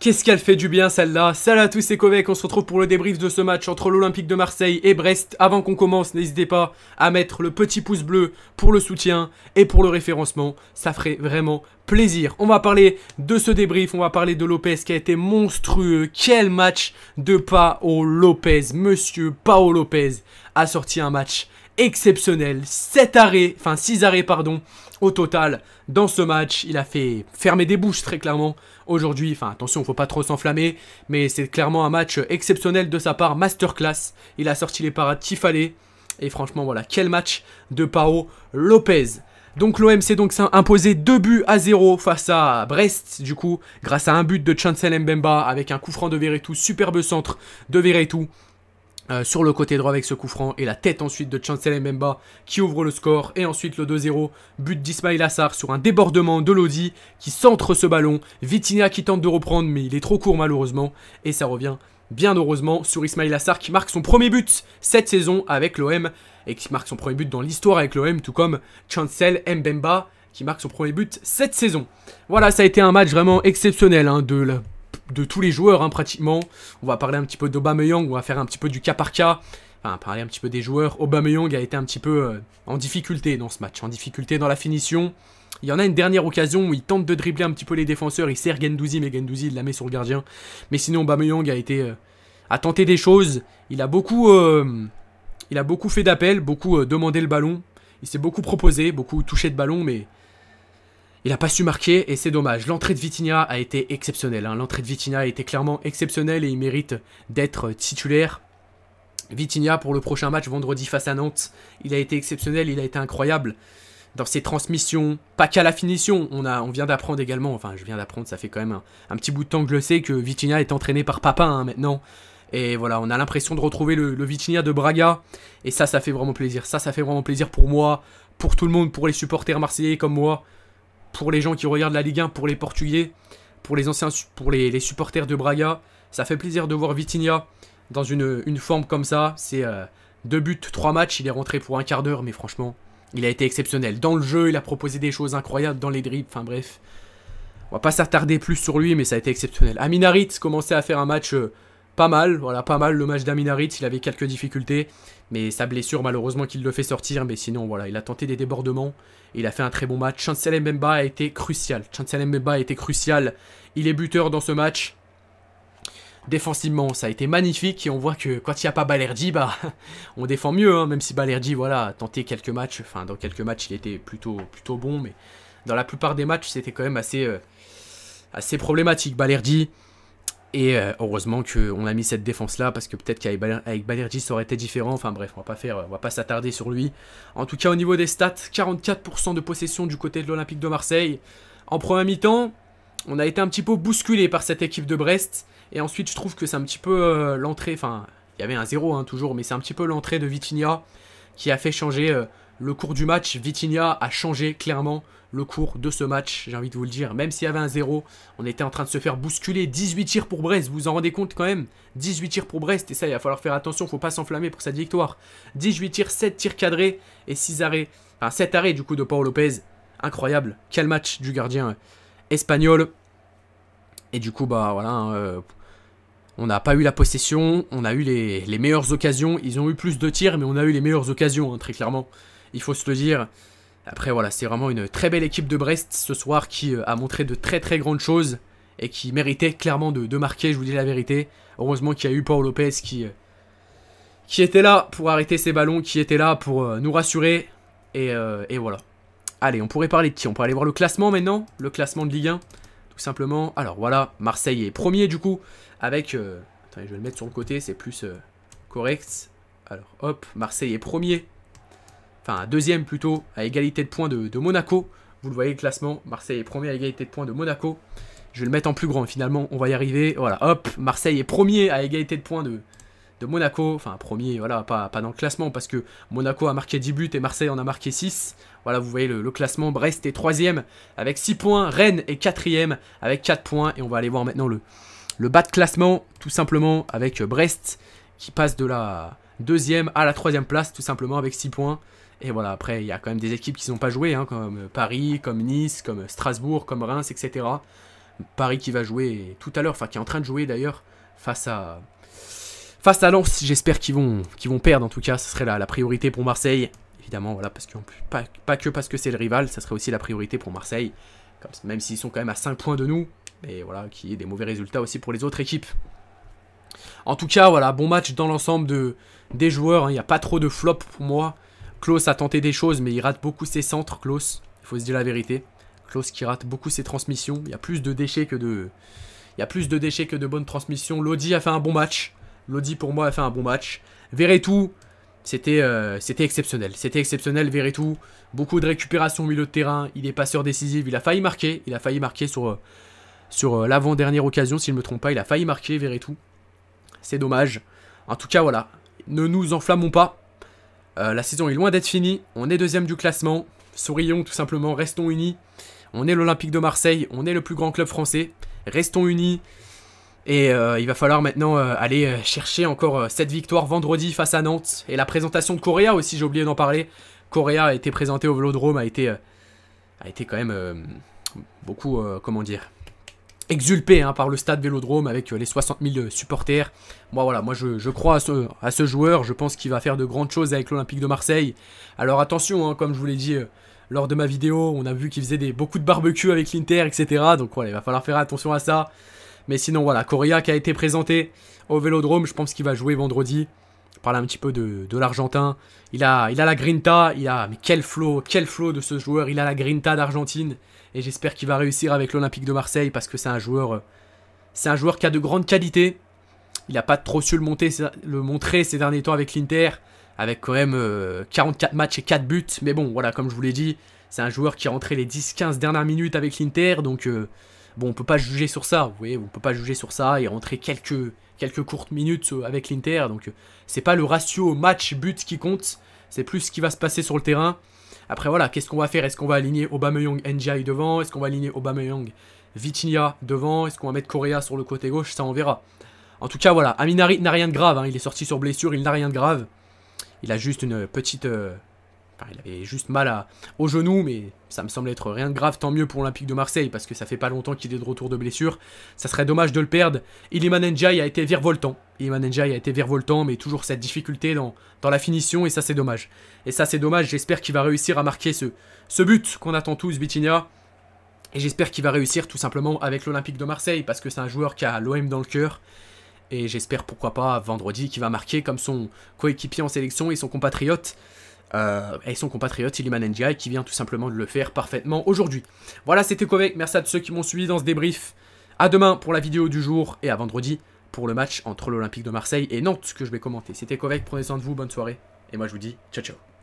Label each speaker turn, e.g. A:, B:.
A: Qu'est-ce qu'elle fait du bien celle-là. Salut à tous, c'est Kovek, on se retrouve pour le débrief de ce match entre l'Olympique de Marseille et Brest. Avant qu'on commence, n'hésitez pas à mettre le petit pouce bleu pour le soutien et pour le référencement. Ça ferait vraiment plaisir. On va parler de ce débrief, on va parler de Lopez qui a été monstrueux. Quel match de Pau Lopez. Monsieur Pau Lopez a sorti un match exceptionnel. 6 arrêts pardon, au total dans ce match. Il a fait fermer des bouches très clairement aujourd'hui. Enfin attention, faut pas trop s'enflammer, mais c'est clairement un match exceptionnel de sa part, masterclass. Il a sorti les parades qu'il fallait et franchement voilà, quel match de Pau Lopez. Donc l'OM s'est donc imposé 2-0 face à Brest, du coup, grâce à un but de Chancel Mbemba avec un coup franc de Verretou, superbe centre de Verretou. Sur le côté droit avec ce coup franc et la tête ensuite de Chancel Mbemba qui ouvre le score. Et ensuite le 2-0, but d'Ismaïla Sarr sur un débordement de Lodi qui centre ce ballon. Vitinha qui tente de reprendre mais il est trop court malheureusement. Et ça revient bien heureusement sur Ismaïla Sarr qui marque son premier but cette saison avec l'OM. Et qui marque son premier but dans l'histoire avec l'OM, tout comme Chancel Mbemba qui marque son premier but cette saison. Voilà, ça a été un match vraiment exceptionnel hein, de tous les joueurs hein, pratiquement. On va parler un petit peu d'Aubameyang, on va faire un petit peu du cas par cas. Enfin, parler un petit peu des joueurs. Aubameyang a été un petit peu en difficulté dans ce match, en difficulté dans la finition. Il y en a une dernière occasion où il tente de dribbler un petit peu les défenseurs, il sert Guendouzi, mais Guendouzi il la met sur le gardien. Mais sinon Aubameyang a tenté des choses, il a beaucoup fait d'appels, beaucoup demandé le ballon. Il s'est beaucoup proposé, beaucoup touché de ballon, mais il n'a pas su marquer et c'est dommage. L'entrée de Vitinha a été exceptionnelle. Hein. L'entrée de Vitinha a été clairement exceptionnelle et il mérite d'être titulaire. Vitinha pour le prochain match vendredi face à Nantes. Il a été exceptionnel, il a été incroyable dans ses transmissions. Pas qu'à la finition, on vient d'apprendre également, enfin je viens d'apprendre, ça fait quand même un petit bout de temps que je le sais, que Vitinha est entraîné par Papin hein, maintenant. Et voilà, on a l'impression de retrouver le Vitinha de Braga. Et ça fait vraiment plaisir. Ça fait vraiment plaisir pour moi, pour tout le monde, pour les supporters marseillais comme moi. Pour les gens qui regardent la Ligue 1, pour les Portugais, pour les supporters de Braga, ça fait plaisir de voir Vitinha dans une forme comme ça. C'est 2 buts, 3 matchs, il est rentré pour un quart d'heure, mais franchement, il a été exceptionnel. Dans le jeu, il a proposé des choses incroyables dans les dribbles, enfin bref. On va pas s'attarder plus sur lui, mais ça a été exceptionnel. Amin Harit commençait à faire un match pas mal, voilà, pas mal le match d'Amin Harit, il avait quelques difficultés. Mais sa blessure, malheureusement, qu'il le fait sortir. Mais sinon, voilà, il a tenté des débordements. Il a fait un très bon match. Chancel Mbemba a été crucial. Il est buteur dans ce match. Défensivement, ça a été magnifique. Et on voit que quand il n'y a pas Balerdi, bah, on défend mieux. Hein, même si Balerdi, voilà, a tenté quelques matchs. Enfin, dans quelques matchs, il était plutôt bon. Mais dans la plupart des matchs, c'était quand même assez problématique, Balerdi. Et heureusement qu'on a mis cette défense là parce que peut-être qu'avec Balerdi ça aurait été différent. Enfin bref, on va pas s'attarder sur lui. En tout cas au niveau des stats, 44% de possession du côté de l'Olympique de Marseille. En première mi-temps, on a été un petit peu bousculé par cette équipe de Brest. Et ensuite je trouve que c'est un petit peu l'entrée, enfin il y avait un 0 hein, toujours, mais c'est un petit peu l'entrée de Vitinha qui a fait changer le cours du match. Vitinha a changé clairement le cours de ce match, j'ai envie de vous le dire. Même s'il y avait un 0, on était en train de se faire bousculer. 18 tirs pour Brest, vous vous en rendez compte quand même? 18 tirs pour Brest, et ça il va falloir faire attention, il ne faut pas s'enflammer pour cette victoire. 18 tirs, 7 tirs cadrés et 6 arrêts. Enfin 7 arrêts du coup de Pau Lopez. Incroyable, quel match du gardien espagnol. Et du coup bah voilà, hein, on n'a pas eu la possession, on a eu les meilleures occasions. Ils ont eu plus de tirs mais on a eu les meilleures occasions hein, très clairement. Il faut se le dire. Après voilà, c'est vraiment une très belle équipe de Brest ce soir qui a montré de très très grandes choses et qui méritait clairement de marquer, je vous dis la vérité. Heureusement qu'il y a eu Pau Lopez qui était là pour arrêter ses ballons, qui était là pour nous rassurer et voilà. Allez, on pourrait parler de qui? On pourrait aller voir le classement maintenant, le classement de Ligue 1, tout simplement. Alors voilà, Marseille est premier du coup avec... attendez, je vais le mettre sur le côté, c'est plus correct. Alors hop, Marseille est premier. Enfin, deuxième plutôt, à égalité de points de Monaco. Vous le voyez le classement, Marseille est premier à égalité de points de Monaco. Je vais le mettre en plus grand, finalement, on va y arriver. Voilà, hop, Marseille est premier à égalité de points de Monaco. Enfin, premier, voilà, pas dans le classement, parce que Monaco a marqué 10 buts et Marseille en a marqué 6. Voilà, vous voyez le classement, Brest est troisième avec 6 points, Rennes est quatrième avec 4 points. Et on va aller voir maintenant le bas de classement, tout simplement, avec Brest, qui passe de la deuxième à la troisième place, tout simplement, avec 6 points. Et voilà, après, il y a quand même des équipes qui n'ont pas joué, hein, comme Paris, comme Nice, comme Strasbourg, comme Reims, etc. Paris qui va jouer tout à l'heure, enfin qui est en train de jouer d'ailleurs, face à Lens. J'espère qu'ils vont perdre, en tout cas, ce serait la priorité pour Marseille. Évidemment, voilà, parce que pas que parce que c'est le rival, ça serait aussi la priorité pour Marseille. Même s'ils sont quand même à 5 points de nous, mais voilà, qu'il y ait des mauvais résultats aussi pour les autres équipes. En tout cas, voilà, bon match dans l'ensemble des joueurs, hein. Il n'y a pas trop de flop pour moi. Klaus a tenté des choses, mais il rate beaucoup ses centres, Klaus. Il faut se dire la vérité. Klaus qui rate beaucoup ses transmissions. Il y a plus de déchets que de bonnes transmissions. Lodi a fait un bon match. Lodi, pour moi, a fait un bon match. Verretou, c'était exceptionnel. C'était exceptionnel, Verretou. Beaucoup de récupération au milieu de terrain. Il est passeur décisif. Il a failli marquer. Il a failli marquer sur l'avant-dernière occasion, si je ne me trompe pas. Il a failli marquer, Verretou. C'est dommage. En tout cas, voilà. Ne nous enflammons pas. La saison est loin d'être finie. On est deuxième du classement. Sourions tout simplement. Restons unis. On est l'Olympique de Marseille. On est le plus grand club français. Restons unis. Et il va falloir maintenant aller chercher encore cette victoire vendredi face à Nantes. Et la présentation de Correa aussi, j'ai oublié d'en parler. Correa a été présenté au Vélodrome, a été quand même beaucoup, comment dire, exulpé hein, par le stade Vélodrome avec les 60 000 supporters. Moi je crois à ce joueur, je pense qu'il va faire de grandes choses avec l'Olympique de Marseille. Alors attention, hein, comme je vous l'ai dit lors de ma vidéo, on a vu qu'il faisait beaucoup de barbecue avec l'Inter, etc. Donc voilà, il va falloir faire attention à ça. Mais sinon voilà, Correa qui a été présenté au Vélodrome, je pense qu'il va jouer vendredi. Parler un petit peu de l'Argentin. Il a la grinta, mais quel flow de ce joueur, il a la grinta d'Argentine. Et j'espère qu'il va réussir avec l'Olympique de Marseille parce que c'est un joueur qui a de grandes qualités. Il n'a pas trop su le montrer ces derniers temps avec l'Inter, avec quand même 44 matchs et 4 buts. Mais bon, voilà, comme je vous l'ai dit, c'est un joueur qui est rentré les 10-15 dernières minutes avec l'Inter, donc bon, on peut pas juger sur ça, vous voyez, on peut pas juger sur ça. Il est rentré quelques courtes minutes avec l'Inter, donc c'est pas le ratio match-but qui compte, c'est plus ce qui va se passer sur le terrain. Après voilà, qu'est-ce qu'on va faire? Est-ce qu'on va aligner Aubameyang Ndiaye devant? Est-ce qu'on va aligner Aubameyang Vitinha devant? Est-ce qu'on va mettre Correa sur le côté gauche? Ça on verra. En tout cas voilà, Aminari n'a rien de grave, hein. Il est sorti sur blessure, il n'a rien de grave. Il a juste une petite... Enfin, il avait juste mal au genou, mais ça me semble être rien de grave, tant mieux pour l'Olympique de Marseille, parce que ça fait pas longtemps qu'il est de retour de blessure. Ça serait dommage de le perdre. Iliman Ndiaye a été virevoltant. Mais toujours cette difficulté dans la finition, et ça c'est dommage. J'espère qu'il va réussir à marquer ce but qu'on attend tous, Vitinha. Et j'espère qu'il va réussir tout simplement avec l'Olympique de Marseille, parce que c'est un joueur qui a l'OM dans le cœur. Et j'espère pourquoi pas vendredi qu'il va marquer comme son coéquipier en sélection et son compatriote. Iliman Ndiaye qui vient tout simplement de le faire parfaitement aujourd'hui. Voilà, c'était Kovek, merci à tous ceux qui m'ont suivi dans ce débrief. À demain pour la vidéo du jour et à vendredi pour le match entre l'Olympique de Marseille et Nantes que je vais commenter. C'était Kovek, prenez soin de vous, bonne soirée et moi je vous dis ciao ciao.